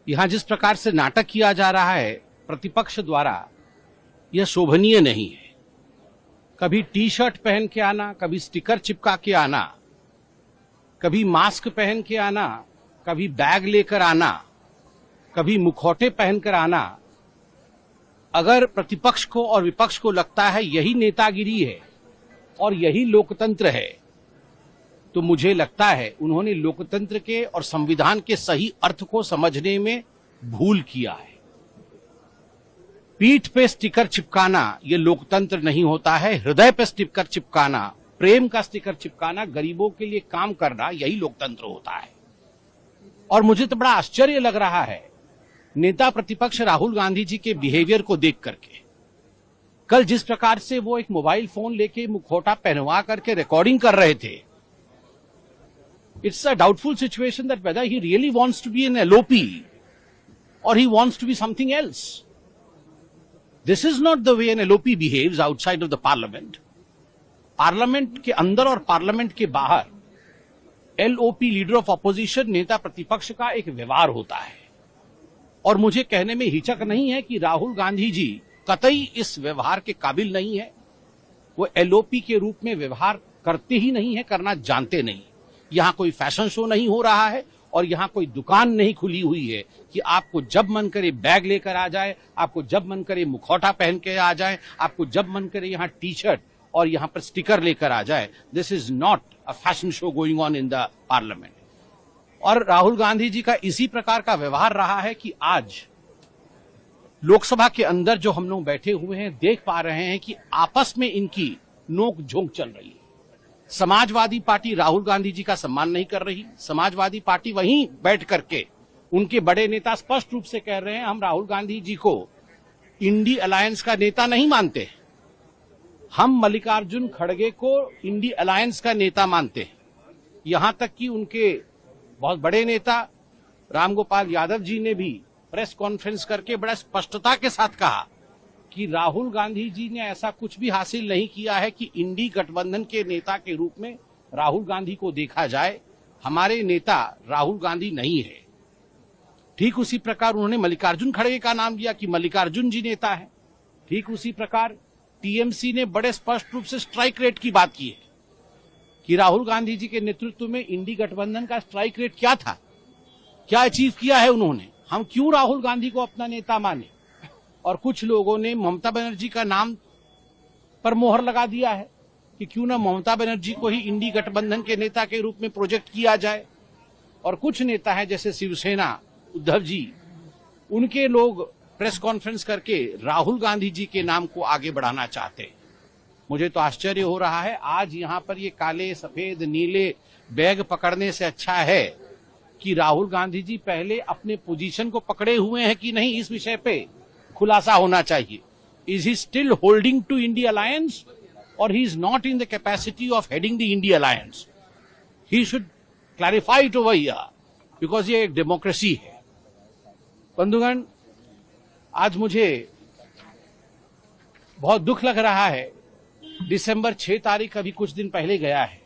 यहां जिस प्रकार से नाटक किया जा रहा है प्रतिपक्ष द्वारा, यह शोभनीय नहीं है। कभी टी शर्ट पहन के आना, कभी स्टिकर चिपका के आना, कभी मास्क पहन के आना, कभी बैग लेकर आना, कभी मुखौटे पहनकर आना। अगर प्रतिपक्ष को और विपक्ष को लगता है यही नेतागिरी है और यही लोकतंत्र है, तो मुझे लगता है उन्होंने लोकतंत्र के और संविधान के सही अर्थ को समझने में भूल किया है। पीठ पे स्टिकर चिपकाना ये लोकतंत्र नहीं होता है। हृदय पे स्टिकर चिपकाना, प्रेम का स्टिकर चिपकाना, गरीबों के लिए काम करना, यही लोकतंत्र होता है। और मुझे तो बड़ा आश्चर्य लग रहा है नेता प्रतिपक्ष राहुल गांधी जी के बिहेवियर को देख करके। कल जिस प्रकार से वो एक मोबाइल फोन लेके मुखौटा पहनवा करके रिकॉर्डिंग कर रहे थे, it's a doubtful situation that whether he really wants to be an LOP or he wants to be something else. This is not the way an LOP behaves outside of the parliament. Parliament के अंदर और parliament के बाहर LOP leader of opposition, नेता प्रतिपक्ष का एक व्यवहार होता है। और मुझे कहने में हिचक नहीं है कि राहुल गांधी जी कतई इस व्यवहार के काबिल नहीं है। वो LOP के रूप में व्यवहार करते ही नहीं है, करना जानते नहीं। यहां कोई फैशन शो नहीं हो रहा है और यहां कोई दुकान नहीं खुली हुई है कि आपको जब मन करे बैग लेकर आ जाए, आपको जब मन करे मुखौटा पहन के आ जाए, आपको जब मन करे यहां टी शर्ट और यहां पर स्टिकर लेकर आ जाए। This is not a fashion show going on in the parliament. और राहुल गांधी जी का इसी प्रकार का व्यवहार रहा है कि आज लोकसभा के अंदर जो हम लोग बैठे हुए हैं देख पा रहे हैं कि आपस में इनकी नोक झोंक चल रही है। समाजवादी पार्टी राहुल गांधी जी का सम्मान नहीं कर रही। समाजवादी पार्टी वहीं बैठ करके उनके बड़े नेता स्पष्ट रूप से कह रहे हैं हम राहुल गांधी जी को इंडी अलायंस का नेता नहीं मानते, हम मल्लिकार्जुन खड़गे को इंडी अलायंस का नेता मानते हैं। यहां तक कि उनके बहुत बड़े नेता रामगोपाल यादव जी ने भी प्रेस कॉन्फ्रेंस करके बड़ा स्पष्टता के साथ कहा कि राहुल गांधी जी ने ऐसा कुछ भी हासिल नहीं किया है कि इंडी गठबंधन के नेता के रूप में राहुल गांधी को देखा जाए। हमारे नेता राहुल गांधी नहीं है। ठीक उसी प्रकार उन्होंने मल्लिकार्जुन खड़गे का नाम लिया कि मल्लिकार्जुन जी नेता है। ठीक उसी प्रकार टीएमसी ने बड़े स्पष्ट रूप से स्ट्राइक रेट की बात की है कि राहुल गांधी जी के नेतृत्व में इंडी गठबंधन का स्ट्राइक रेट क्या था, क्या अचीव किया है उन्होंने, हम क्यों राहुल गांधी को अपना नेता माने। और कुछ लोगों ने ममता बनर्जी का नाम पर मोहर लगा दिया है कि क्यों ना ममता बनर्जी को ही इंडी गठबंधन के नेता के रूप में प्रोजेक्ट किया जाए। और कुछ नेता हैं जैसे शिवसेना उद्धव जी, उनके लोग प्रेस कॉन्फ्रेंस करके राहुल गांधी जी के नाम को आगे बढ़ाना चाहते हैं। मुझे तो आश्चर्य हो रहा है, आज यहां पर ये काले सफेद नीले बैग पकड़ने से अच्छा है कि राहुल गांधी जी पहले अपने पोजीशन को पकड़े हुए हैं कि नहीं, इस विषय पे खुलासा होना चाहिए। Is he still holding to INDI alliance और he is not in the capacity of heading the INDI alliance. He should clarify it over here because ये एक डेमोक्रेसी है। बंधुगण, आज मुझे बहुत दुख लग रहा है। दिसंबर 6 तारीख अभी कुछ दिन पहले गया है।